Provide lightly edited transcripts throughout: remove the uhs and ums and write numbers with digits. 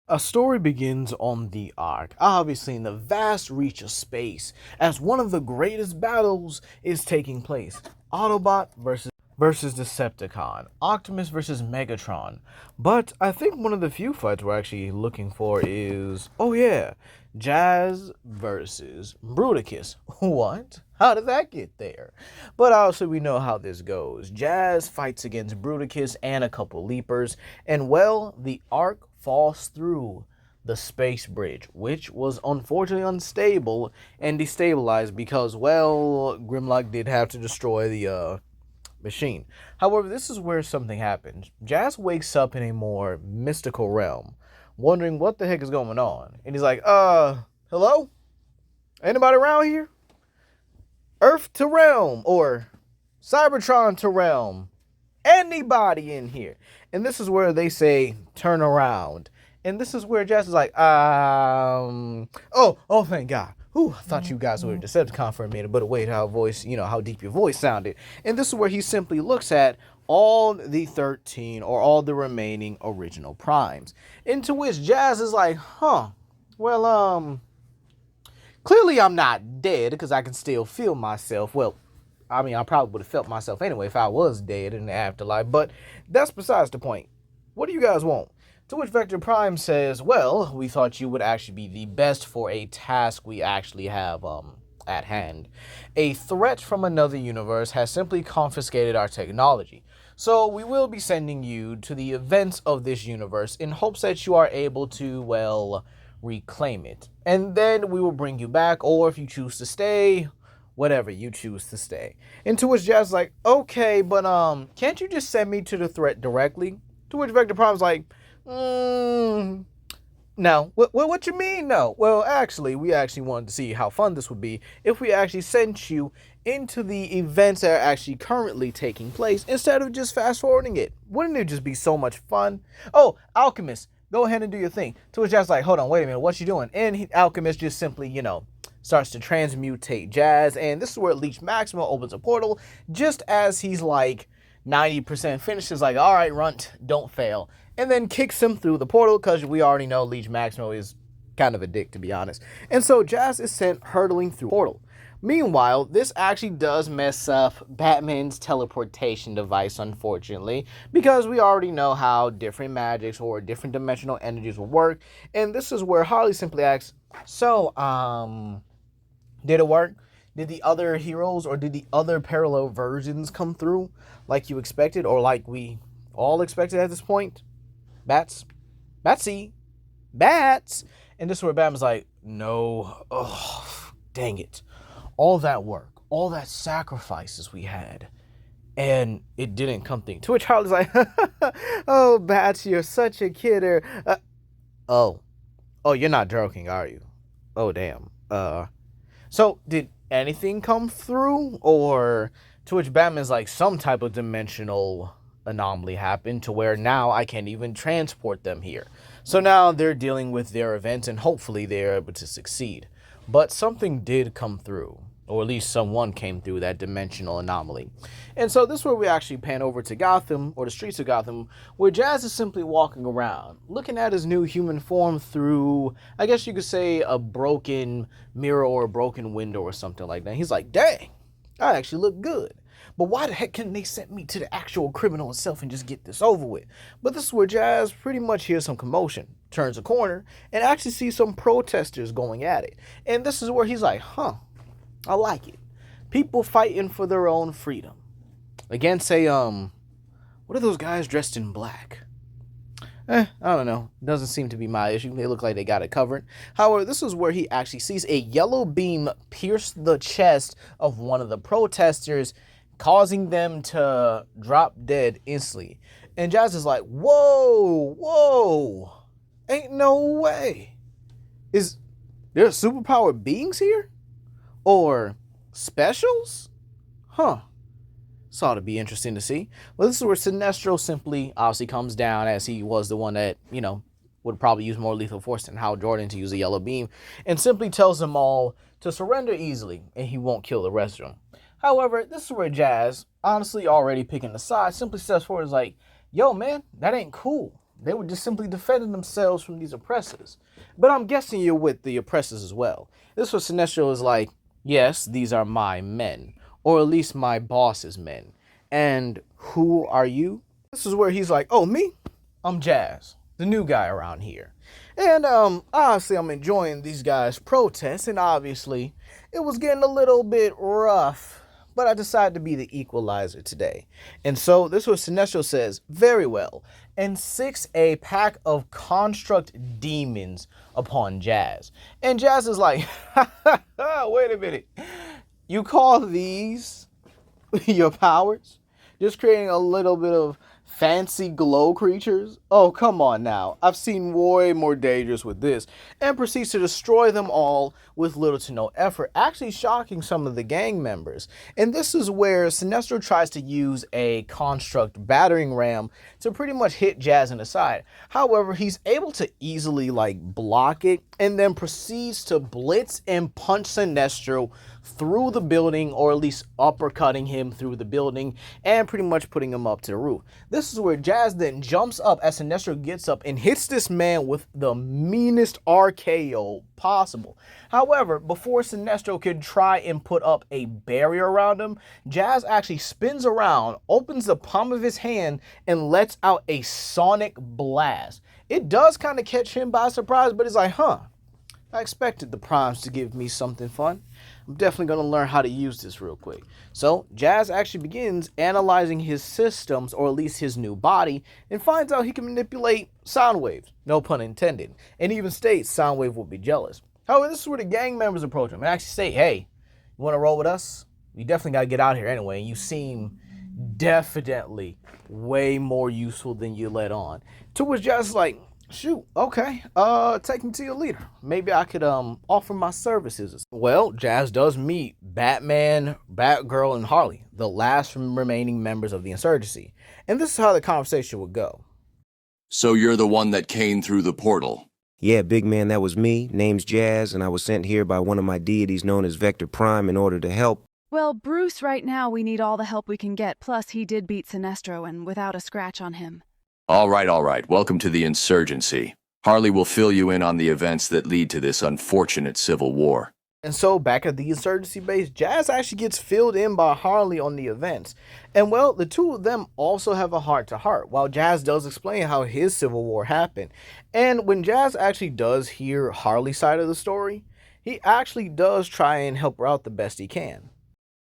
A story begins on the Ark, obviously in the vast reach of space, as one of the greatest battles is taking place. Autobot versus Decepticon, Optimus versus Megatron. But I think one of the few fights we're actually looking for is, oh yeah, Jazz versus Bruticus. What? How did that get there? But also we know how this goes. Jazz fights against Bruticus and a couple Leapers, and well, the Ark falls through the space bridge, which was unfortunately unstable and destabilized because, well, Grimlock did have to destroy the machine. However, this is where something happens. Jazz wakes up in a more mystical realm, wondering what the heck is going on. And he's like, hello? Anybody around here? Earth to realm, or Cybertron to realm. Anybody in here? And this is where they say, turn around. And this is where Jazz is like, oh, thank God. Ooh, I thought you guys were a Decepticon for a minute, but wait, how deep your voice sounded. And this is where he simply looks at all the 13 or all the remaining original primes. Into which Jazz is like, well, clearly I'm not dead because I can still feel myself. Well, I mean, I probably would have felt myself anyway if I was dead in the afterlife, but that's besides the point. What do you guys want? To which Vector Prime says, well, we thought you would actually be the best for a task we actually have at hand. A threat from another universe has simply confiscated our technology. So we will be sending you to the events of this universe in hopes that you are able to, well, reclaim it. And then we will bring you back, or if you choose to stay, whatever you choose to stay. And to which Jazz is like, okay, but can't you just send me to the threat directly? To which Vector Prime's like, no. What you mean, no? Well, actually, we actually wanted to see how fun this would be if we actually sent you into the events that are actually currently taking place instead of just fast forwarding it. Wouldn't it just be so much fun? Oh, Alchemist, go ahead and do your thing. To which Jazz like, hold on, wait a minute, what you doing? And Alchemist just simply, starts to transmutate Jazz, and this is where Leech Maximo opens a portal just as he's like 90% finished. Is like, all right, Runt, don't fail. And then kicks him through the portal because we already know Leech Maximo is kind of a dick, to be honest. And so Jazz is sent hurtling through the portal. Meanwhile, this actually does mess up Batman's teleportation device, unfortunately, because we already know how different magics or different dimensional energies will work. And this is where Harley simply asks, so, did it work? Did the other heroes or did the other parallel versions come through like you expected or like we all expected at this point? Bats? Batsy? Bats? And this is where Batman's like, no. Oh, dang it. All that work, all that sacrifices we had, and it didn't come through. To which Harley's like, oh, Bats, you're such a kidder. Oh, you're not joking, are you? Oh, damn. So did anything come through? Or to which Batman's like, some type of dimensional anomaly happened to where now I can't even transport them here. So now they're dealing with their events and hopefully they're able to succeed. But something did come through, or at least someone came through that dimensional anomaly. And so this is where we actually pan over to Gotham, or the streets of Gotham, where Jazz is simply walking around, looking at his new human form through, I guess you could say, a broken mirror or a broken window or something like that. He's like, dang, I actually look good. But why the heck couldn't they send me to the actual criminal itself and just get this over with? But this is where Jazz pretty much hears some commotion, turns a corner, and actually sees some protesters going at it. And this is where he's like, I like it. People fighting for their own freedom. Against what are those guys dressed in black? I don't know. Doesn't seem to be my issue. They look like they got it covered. However, this is where he actually sees a yellow beam pierce the chest of one of the protesters, causing them to drop dead instantly. And Jazz is like, whoa, ain't no way. Is there superpowered beings here? Or specials? This ought to be interesting to see. Well, this is where Sinestro simply obviously comes down, as he was the one that, would probably use more lethal force than Hal Jordan to use a yellow beam, and simply tells them all to surrender easily and he won't kill the rest of them. However, this is where Jazz, honestly already picking the side, simply steps forward and is like, yo, man, that ain't cool. They were just simply defending themselves from these oppressors. But I'm guessing you're with the oppressors as well. This was Sinestro is like, yes, these are my men, or at least my boss's men. And who are you? This is where he's like, oh, me? I'm Jazz, the new guy around here. And obviously I'm enjoying these guys' protests, and obviously it was getting a little bit rough, but I decided to be the equalizer today. And so this was Sinestro says, very well, and 6 a pack of construct demons upon Jazz. And Jazz is like, wait a minute, you call these your powers? Just creating a little bit of fancy glow creatures? Oh, come on now. I've seen way more dangerous with this. And proceeds to destroy them all with little to no effort, actually shocking some of the gang members. And this is where Sinestro tries to use a construct battering ram to pretty much hit Jazz in the side. However, he's able to easily block it and then proceeds to blitz and punch Sinestro through the building, or at least uppercutting him through the building and pretty much putting him up to the roof. This is where Jazz then jumps up as Sinestro gets up and hits this man with the meanest RKO possible. However, before Sinestro could try and put up a barrier around him, Jazz actually spins around, opens the palm of his hand, and lets out a sonic blast. It does kind of catch him by surprise, but it's like, I expected the primes to give me something fun. I'm definitely going to learn how to use this real quick. So Jazz actually begins analyzing his systems, or at least his new body, and finds out he can manipulate sound waves, no pun intended, and even states Soundwave will be jealous. However, this is where the gang members approach him and actually say, hey, you want to roll with us? You definitely got to get out here anyway, and you seem definitely way more useful than you let on. To which Jazz is like, shoot, okay, take me to your leader. Maybe I could offer my services. Well, Jazz does meet Batman, Batgirl, and Harley, the last remaining members of the insurgency. And this is how the conversation would go. So you're the one that came through the portal? Yeah, big man, that was me. Name's Jazz, and I was sent here by one of my deities known as Vector Prime in order to help. Well, Bruce, right now we need all the help we can get, plus he did beat Sinestro and without a scratch on him. All right. Welcome to the insurgency. Harley will fill you in on the events that lead to this unfortunate civil war. And so back at the insurgency base, Jazz actually gets filled in by Harley on the events. And well, the two of them also have a heart-to-heart, while Jazz does explain how his civil war happened. And when Jazz actually does hear Harley's side of the story, he actually does try and help her out the best he can.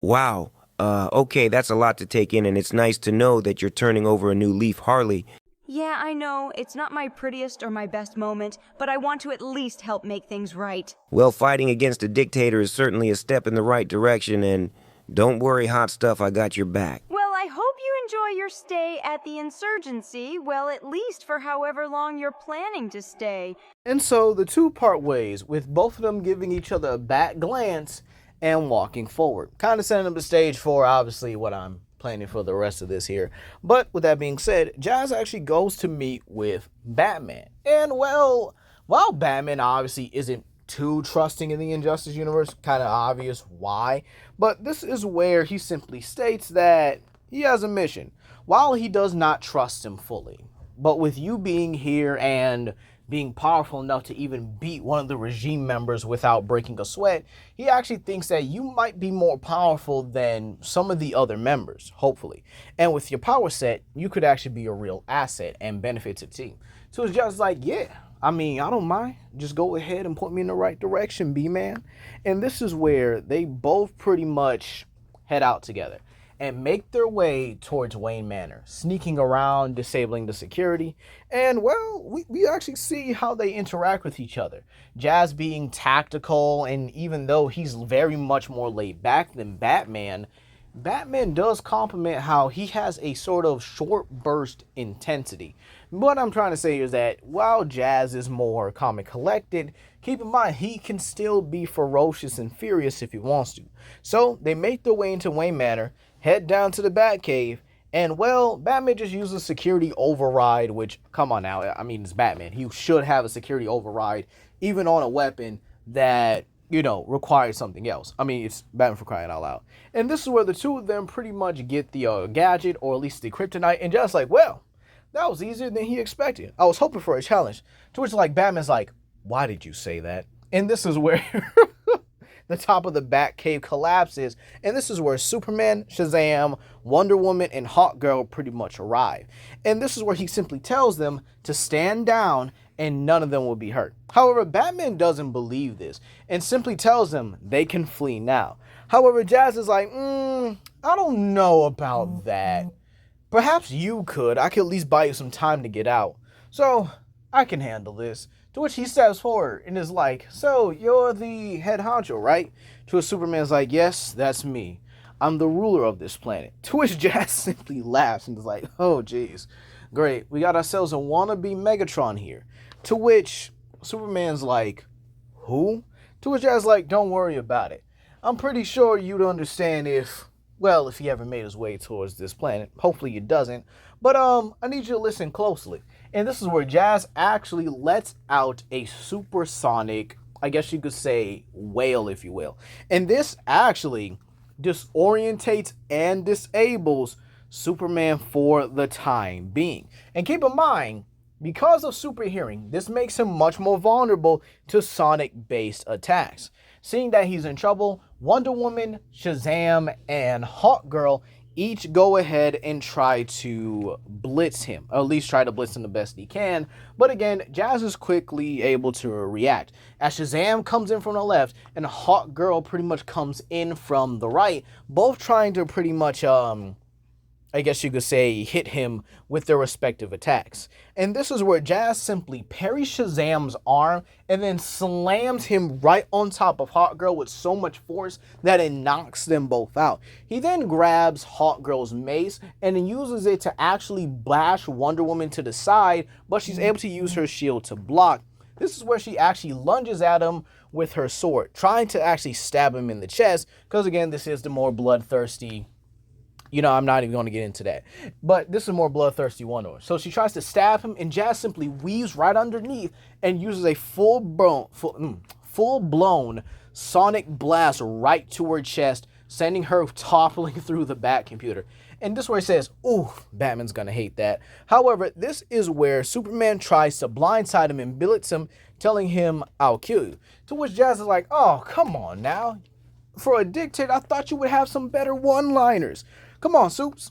Wow. Okay, that's a lot to take in, and it's nice to know that you're turning over a new leaf, Harley. Yeah, I know, it's not my prettiest or my best moment, but I want to at least help make things right. Well, fighting against a dictator is certainly a step in the right direction, and don't worry, hot stuff, I got your back. Well, I hope you enjoy your stay at the insurgency, well, at least for however long you're planning to stay. And so the two part ways, with both of them giving each other a back glance and walking forward. Kind of setting up the stage for, obviously, what I'm planning for the rest of this here. But with that being said, Jazz actually goes to meet with Batman. And well, while Batman obviously isn't too trusting in the Injustice universe, kind of obvious why, but this is where he simply states that he has a mission, while he does not trust him fully. But with you being here and being powerful enough to even beat one of the regime members without breaking a sweat, he actually thinks that you might be more powerful than some of the other members, hopefully. And with your power set, you could actually be a real asset and benefit to the team. So it's just like, yeah, I mean, I don't mind. Just go ahead and point me in the right direction, B-Man. And this is where they both pretty much head out together and make their way towards Wayne Manor, sneaking around, disabling the security. And, well, we actually see how they interact with each other. Jazz being tactical, and even though he's very much more laid back than Batman, Batman does compliment how he has a sort of short burst intensity. What I'm trying to say is that while Jazz is more calm and collected, keep in mind he can still be ferocious and furious if he wants to. So they make their way into Wayne Manor, head down to the Batcave, and well, Batman just uses security override, which, come on now, I mean, it's Batman. He should have a security override, even on a weapon that, you know, requires something else. I mean, it's Batman for crying out loud. And this is where the two of them pretty much get the gadget, or at least the kryptonite, and just like, well, that was easier than he expected. I was hoping for a challenge. To which, like, Batman's like, why did you say that? And this is where the top of the Batcave collapses. And this is where Superman, Shazam, Wonder Woman, and Hawkgirl pretty much arrive. And this is where he simply tells them to stand down and none of them will be hurt. However, Batman doesn't believe this and simply tells them they can flee now. However, Jazz is like, I don't know about that. Perhaps you could. I could at least buy you some time to get out. So, I can handle this. To which he steps forward and is like, so, you're the head honcho, right? To which Superman's like, yes, that's me. I'm the ruler of this planet. To which Jazz simply laughs and is like, oh, jeez. Great, we got ourselves a wannabe Megatron here. To which Superman's like, who? To which Jazz like, don't worry about it. I'm pretty sure you'd understand if he ever made his way towards this planet. Hopefully he doesn't. But I need you to listen closely. And this is where Jazz actually lets out a supersonic, I guess you could say, wail, if you will. And this actually disorientates and disables Superman for the time being. And keep in mind, because of super hearing, this makes him much more vulnerable to sonic-based attacks. Seeing that he's in trouble, Wonder Woman, Shazam, and Hawkgirl each go ahead and try to blitz him, or at least try to blitz him the best he can. But again, Jazz is quickly able to react, as Shazam comes in from the left and Hawkgirl pretty much comes in from the right, both trying to pretty much I guess you could say, hit him with their respective attacks. And this is where Jazz simply parries Shazam's arm and then slams him right on top of Hawkgirl with so much force that it knocks them both out. He then grabs Hawkgirl's mace and then uses it to actually bash Wonder Woman to the side, but she's able to use her shield to block. This is where she actually lunges at him with her sword, trying to actually stab him in the chest, because again, this is the more bloodthirsty. I'm not even going to get into that. But this is a more bloodthirsty Wonder Woman. So she tries to stab him, and Jazz simply weaves right underneath and uses a full-blown sonic blast right to her chest, sending her toppling through the Bat computer. And this is where it says, ooh, Batman's going to hate that. However, this is where Superman tries to blindside him and blitz him, telling him, I'll kill you. To which Jazz is like, oh, come on now. For a dictator, I thought you would have some better one-liners. Come on, Soups.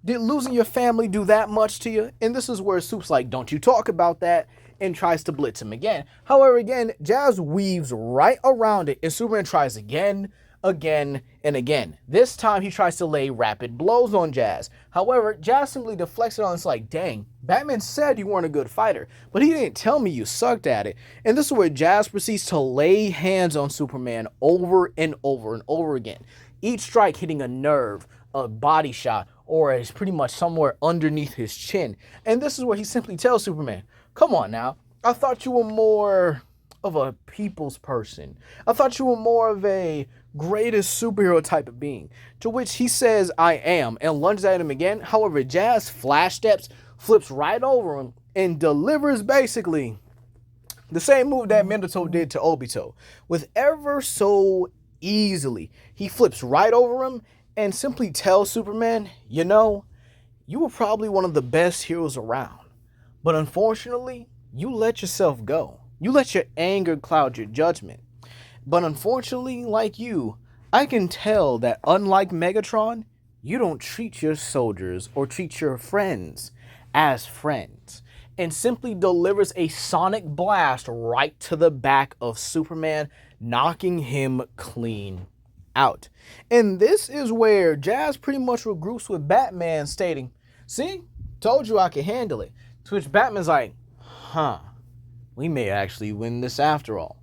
Did losing your family do that much to you? And this is where Soup's like, don't you talk about that, and tries to blitz him again. However, again, Jazz weaves right around it, and Superman tries again, and again. This time, he tries to lay rapid blows on Jazz. However, Jazz simply deflects it on. It's like, dang, Batman said you weren't a good fighter, but he didn't tell me you sucked at it. And this is where Jazz proceeds to lay hands on Superman over and over and over again. Each strike hitting a nerve, a body shot, or is pretty much somewhere underneath his chin. And this is where he simply tells Superman, come on now, I thought you were more of a people's person. I thought you were more of a greatest superhero type of being. To which he says, I am, and lunges at him again. However, Jazz flash steps, flips right over him, and delivers basically the same move that Minato did to Obito. With ever so easily, he flips right over him and simply tells Superman, you were probably one of the best heroes around, but unfortunately, you let yourself go. You let your anger cloud your judgment. But unfortunately, like you, I can tell that unlike Megatron, you don't treat your soldiers or treat your friends as friends. And simply delivers a sonic blast right to the back of Superman, knocking him clean out. And this is where Jazz pretty much regroups with Batman, stating, see, told you I could handle it. To which Batman's like, we may actually win this after all.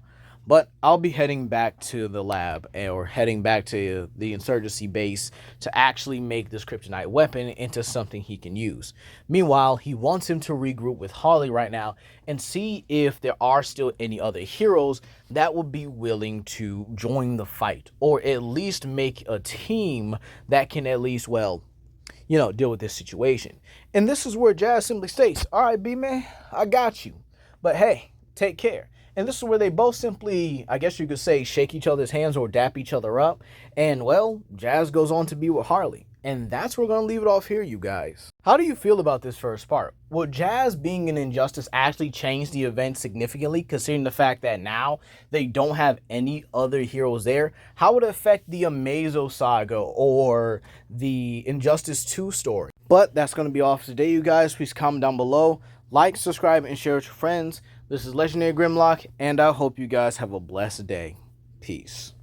But I'll be heading back to the lab, or heading back to the insurgency base to actually make this kryptonite weapon into something he can use. Meanwhile, he wants him to regroup with Harley right now and see if there are still any other heroes that would be willing to join the fight, or at least make a team that can at least, deal with this situation. And this is where Jazz simply states, all right, B-Man, I got you. But hey, take care. And this is where they both simply, I guess you could say, shake each other's hands or dap each other up. And, Jazz goes on to be with Harley. And that's where we're going to leave it off here, you guys. How do you feel about this first part? Will Jazz being an Injustice actually change the event significantly, considering the fact that now they don't have any other heroes there? How would it affect the Amazo Saga or the Injustice 2 story? But that's going to be all for today, you guys. Please comment down below, like, subscribe, and share with your friends. This is Legendary Grimlock, and I hope you guys have a blessed day. Peace.